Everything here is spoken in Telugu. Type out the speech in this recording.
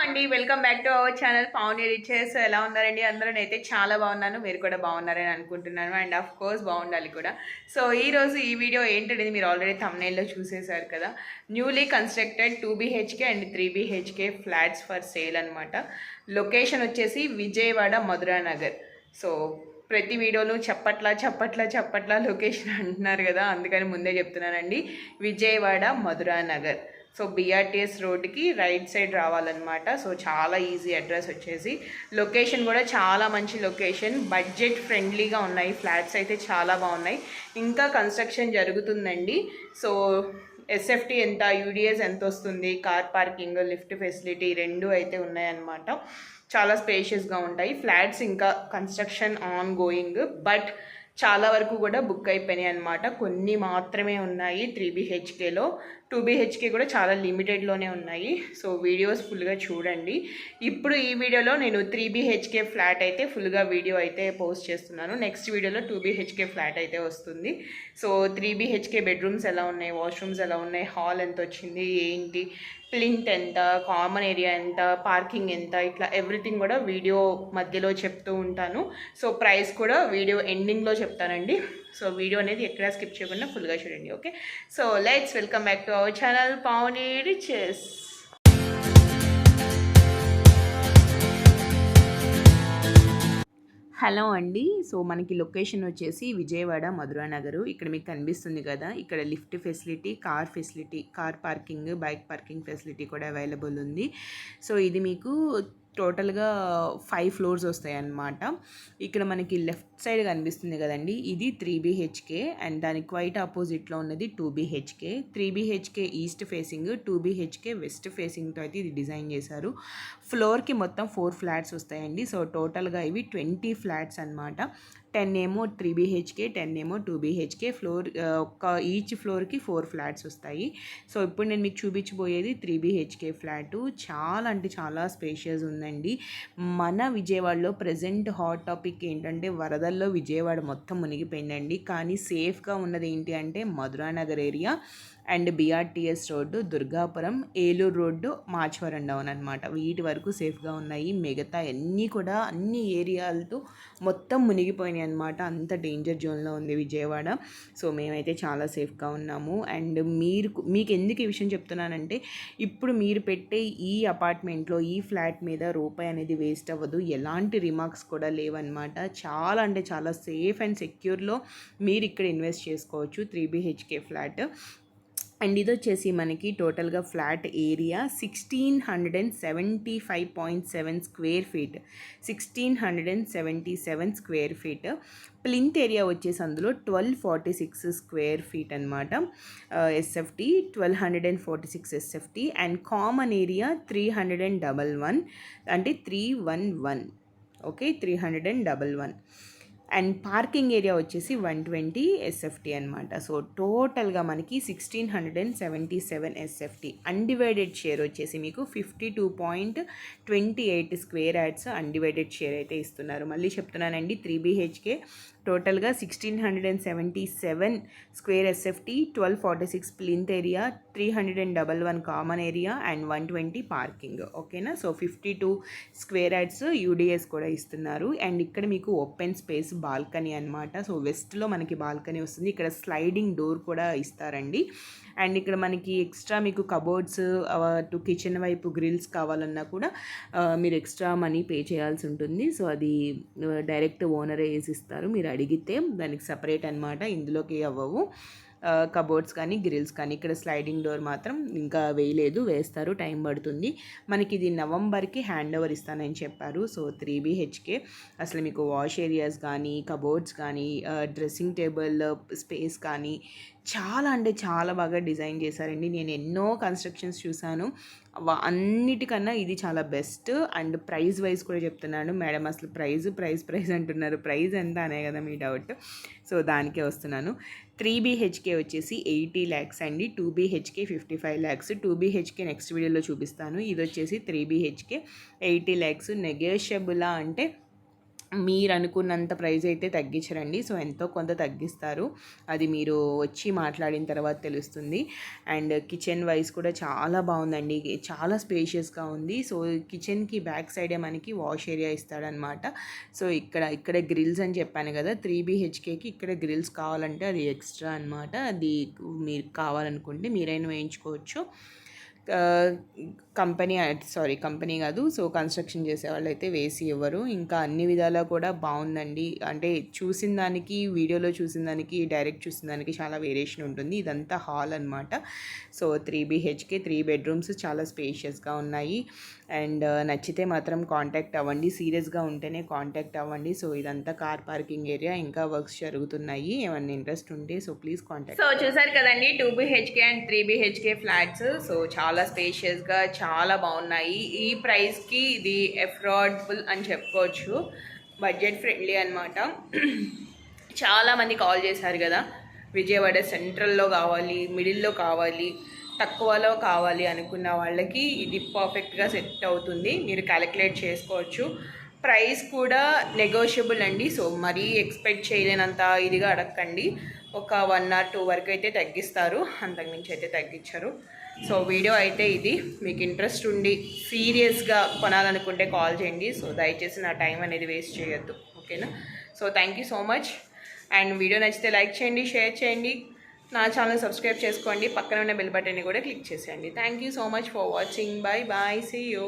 అండి welcome back to our channel Pavani riches. ఎలా ఉన్నారండి? అందరూ అయితే చాలా బాగున్నాను, మీరు కూడా బాగున్నారని అనుకుంటున్నాను. అండ్ ఆఫ్ కోర్స్ బాగుండాలి కూడా. సో ఈ రోజు ఈ వీడియో ఏంటనేది మీరు ఆల్రెడీ థంబ్నెయిల్లో చూసేశారు కదా. Newly constructed 2 BHK and 3 BHK flats for sale అనమాట. లొకేషన్ వచ్చేసి విజయవాడ మధురానగర్. సో ప్రతి వీడియోలో చప్పట్ల లొకేషన్ అంటున్నారు కదా, అందుకని ముందే చెప్తున్నానండి. విజయవాడ మధురానగర్. సో బిఆర్టీఎస్ రోడ్కి రైట్ సైడ్ రావాలన్నమాట. సో చాలా ఈజీ అడ్రస్ వచ్చేసి. లొకేషన్ కూడా చాలా మంచి లొకేషన్, బడ్జెట్ ఫ్రెండ్లీగా ఉన్నాయి. ఫ్లాట్స్ అయితే చాలా బాగున్నాయి, ఇంకా కన్స్ట్రక్షన్ జరుగుతుందండి. సో ఎస్ఎఫ్టీ ఎంత, యూడిఎస్ ఎంత వస్తుంది, కార్ పార్కింగ్, లిఫ్ట్ ఫెసిలిటీ రెండు అయితే ఉన్నాయన్నమాట. చాలా స్పేషియస్గా ఉంటాయి ఫ్లాట్స్. ఇంకా కన్స్ట్రక్షన్ ఆన్ గోయింగ్, బట్ చాలా వరకు కూడా బుక్ అయిపోయినాయి అనమాట. కొన్ని మాత్రమే ఉన్నాయి 3 BHKలో. 2 BHK కూడా చాలా లిమిటెడ్లోనే ఉన్నాయి. సో వీడియోస్ ఫుల్గా చూడండి. ఇప్పుడు ఈ వీడియోలో నేను 3 BHK ఫ్లాట్ అయితే ఫుల్గా వీడియో అయితే పోస్ట్ చేస్తున్నాను. నెక్స్ట్ వీడియోలో 2 BHK ఫ్లాట్ అయితే వస్తుంది. సో 3 BHK బెడ్రూమ్స్ ఎలా ఉన్నాయి, వాష్రూమ్స్ ఎలా ఉన్నాయి, హాల్ ఎంత వచ్చింది, ఏంటి, ప్లింత్ ఎంత, కామన్ ఏరియా ఎంత, పార్కింగ్ ఎంత, ఇట్లా ఎవ్రీథింగ్ కూడా వీడియో మధ్యలో చెప్తూ ఉంటాను. సో ప్రైస్ కూడా వీడియో ఎండింగ్లో చెప్తానండి. సో వీడియో అనేది ఎక్కడా స్కిప్ చేయకుండా ఫుల్గా చూడండి. Okay, so let's welcome back to our channel Pavani riches. Hello అండి. సో మనకి లొకేషన్ వచ్చేసి విజయవాడ మధురానగర్. ఇక్కడ మీకు కనిపిస్తుంది కదా, ఇక్కడ lift facility, car parking, bike parking facility కూడా అవైలబుల్ ఉంది. సో ఇది మీకు టోటల్గా 5 ఫ్లోర్స్ వస్తాయి అన్నమాట. ఇక్కడ మనకి లెఫ్ట్ సైడ్ కనిపిస్తుంది కదండి, ఇది 3 BHK అండ్ దానికి క్వైట్ ఆపోజిట్లో ఉన్నది 2 BHK. 3 BHK east facing, 2 BHK west ఫేసింగ్తో అయితే ఇది డిజైన్ చేశారు. ఫ్లోర్కి మొత్తం 4 ఫ్లాట్స్ వస్తాయండి. సో టోటల్గా ఇవి 20 ఫ్లాట్స్ అనమాట. 10 ఏమో 3 BHK, 10 ఏమో 2 BHK. ఫ్లోర్ ఈచ్ ఫ్లోర్కి 4 ఫ్లాట్స్ వస్తాయి. సో ఇప్పుడు నేను మీకు చూపించబోయేది 3 BHK ఫ్లాటు. చాలా అంటే చాలా స్పేషియస్ ఉందండి. మన విజయవాడలో ప్రజెంట్ హాట్ టాపిక్ ఏంటంటే వరదల్లో విజయవాడ మొత్తం మునిగిపోయిందండి. కానీ సేఫ్గా ఉన్నది ఏంటి అంటే Madhuranagar area and BRTS road, Durgapuram, Eluru road, Machavaram down అనమాట. వీటి వరకు సేఫ్గా ఉన్నాయి. మిగతా అన్ని ఏరియాలతో మొత్తం మునిగిపోయినాయి అనమాట. అంత డేంజర్ జోన్లో ఉంది విజయవాడ. సో మేమైతే చాలా సేఫ్గా ఉన్నాము. అండ్ మీకు ఎందుకు ఈ విషయం చెప్తున్నానంటే, ఇప్పుడు మీరు పెట్టే ఈ అపార్ట్మెంట్లో, ఈ ఫ్లాట్ మీద రూపాయి అనేది వేస్ట్ అవ్వదు. ఎలాంటి రిమార్క్స్ కూడా లేవన్నమాట. చాలా అంటే చాలా సేఫ్ అండ్ సెక్యూర్లో మీరు ఇక్కడ ఇన్వెస్ట్ చేసుకోవచ్చు. 3 BHK ఫ్లాట్. అండ్ ఇది వచ్చేసి మనకి టోటల్గా flat area 1675.7 square feet. 1677 square feet. Plinth area వచ్చేసి అందులో 1246 స్క్వేర్ ఫీట్ అనమాట. SFT 1246 SFT. And common area 311, అంటే 311. ఓకే, 311. అండ్ పార్కింగ్ ఏరియా వచ్చేసి 120 ఎస్ఎఫ్టీ అనమాట. సో టోటల్గా మనకి 1677 ఎస్ఎఫ్టీ. అన్డివైడెడ్ షేర్ వచ్చేసి మీకు 52.28 స్క్వేర్ యార్డ్స్ అన్డివైడెడ్ షేర్ అయితే ఇస్తున్నారు. మళ్ళీ చెప్తున్నానండి, 3 BHK టోటల్గా 1677 square SFT, 1246 plinth area, 311 common area and 120 parking. ఓకేనా. సో 52 స్క్వేర్ యార్డ్స్ యూడిఎస్ కూడా ఇస్తున్నారు. అండ్ ఇక్కడ మీకు ఓపెన్ స్పేస్ బాల్కనీ అనమాట. సో వెస్ట్లో మనకి బాల్కనీ వస్తుంది. ఇక్కడ స్లైడింగ్ డోర్ కూడా ఇస్తారండి. అండ్ ఇక్కడ మనకి ఎక్స్ట్రా మీకు కబోర్డ్స్, టు కిచెన్ వైపు గ్రిల్స్ కావాలన్నా కూడా మీరు ఎక్స్ట్రా మనీ పే చేయాల్సి ఉంటుంది. సో అది డైరెక్ట్ ఓనరే వేసిస్తారు. మీరు అడిగితే దానికి సపరేట్ అనమాట, ఇందులోకి అవ్వవు కబోర్డ్స్ కానీ గ్రిల్స్ కానీ. ఇక్కడ స్లైడింగ్ డోర్ మాత్రం ఇంకా వేయలేదు, వేస్తారు, టైం పడుతుంది. మనకి ఇది నవంబర్కి హ్యాండ్ ఓవర్ ఇస్తానని చెప్పారు. సో 3 BHK అసలు మీకు వాష్ ఏరియాస్ కానీ, కబోర్డ్స్ కానీ, డ్రెస్సింగ్ టేబుల్ స్పేస్ కానీ చాలా అంటే చాలా బాగా డిజైన్ చేశారండి. నేను ఎన్నో కన్స్ట్రక్షన్స్ చూశాను, అన్నిటికన్నా ఇది చాలా బెస్ట్. అండ్ ప్రైస్ వైజ్ కూడా చెప్తున్నాను. మేడం అసలు ప్రైస్ అంటున్నారు, ప్రైస్ ఎంత అనే కదా మీ డౌట్. సో దానికే వస్తున్నాను. 3 BHK వచ్చేసి 80 lakhs అండి. 2 BHK 55 lakhs. 2 BHK నెక్స్ట్ వీడియోలో చూపిస్తాను. ఇది వచ్చేసి 3 BHK 80 lakhs. నెగోషియబులా అంటే మీరు అనుకున్నంత ప్రైస్ అయితే తగ్గించరండి. సో ఎంతో కొంత తగ్గిస్తారు, అది మీరు వచ్చి మాట్లాడిన తర్వాత తెలుస్తుంది. అండ్ కిచెన్ వైజ్ కూడా చాలా బాగుందండి, చాలా స్పేషియస్గా ఉంది. సో కిచెన్కి బ్యాక్ సైడే మనకి వాష్ ఏరియా ఇస్తాడనమాట. సో ఇక్కడ గ్రిల్స్ అని చెప్పాను కదా, 3 BHKకి ఇక్కడ గ్రిల్స్ కావాలంటే అది ఎక్స్ట్రా అనమాట. అది మీరు కావాలనుకుంటే మీరైనా వేయించుకోవచ్చు. కంపెనీ కాదు, సో కన్స్ట్రక్షన్ చేసే వాళ్ళు అయితే వేసి ఇవ్వరు. ఇంకా అన్ని విధాలా కూడా బాగుందండి. అంటే చూసిన దానికి, వీడియోలో చూసిన దానికి, డైరెక్ట్ చూసిన దానికి చాలా వేరియేషన్ ఉంటుంది. ఇదంతా హాల్ అనమాట. సో 3 BHK 3 బెడ్రూమ్స్ చాలా స్పేషియస్గా ఉన్నాయి. అండ్ నచ్చితే మాత్రం కాంటాక్ట్ అవ్వండి, సీరియస్గా ఉంటేనే కాంటాక్ట్ అవ్వండి. సో ఇదంతా కార్ పార్కింగ్ ఏరియా, ఇంకా వర్క్స్ జరుగుతున్నాయి. ఏమన్నా ఇంట్రెస్ట్ ఉంటే సో ప్లీజ్ కాంటాక్ట్. సో చూసారు కదండి, 2 BHK and 3 BHK flats. So చాలా స్పేషియస్గా చాలా బాగున్నాయి. ఈ ప్రైస్కి ఇది అఫోర్డబుల్ అని చెప్పుకోవచ్చు, బడ్జెట్ ఫ్రెండ్లీ అనమాట. చాలామంది కాల్ చేశారు కదా, విజయవాడ సెంట్రల్లో కావాలి, మిడిల్లో కావాలి, తక్కువలో కావాలి అనుకున్న వాళ్ళకి ఇది పర్ఫెక్ట్గా సెట్ అవుతుంది. మీరు క్యాలిక్యులేట్ చేసుకోవచ్చు. ప్రైస్ కూడా నెగోషియబుల్ అండి. సో మరీ ఎక్స్పెక్ట్ చేయలేనంత ఇదిగా అడగండి. ఒక 1 or 2 వరకు అయితే తగ్గిస్తారు, అంతకుమించి అయితే తగ్గించరు. సో వీడియో అయితే ఇది. మీకు ఇంట్రెస్ట్ ఉండి సీరియస్గా కొనాలనుకుంటే కాల్ చేయండి. సో దయచేసి నా టైం అనేది వేస్ట్ చేయొద్దు, ఓకేనా? So thank you so much. And video నచ్చితే లైక్ చేయండి, షేర్ చేయండి, నా ఛానల్ సబ్స్క్రైబ్ చేసుకోండి, పక్కన ఉన్న బెల్ బటన్ని కూడా క్లిక్ చేసేయండి. Thank you so much for watching. Bye bye, see you.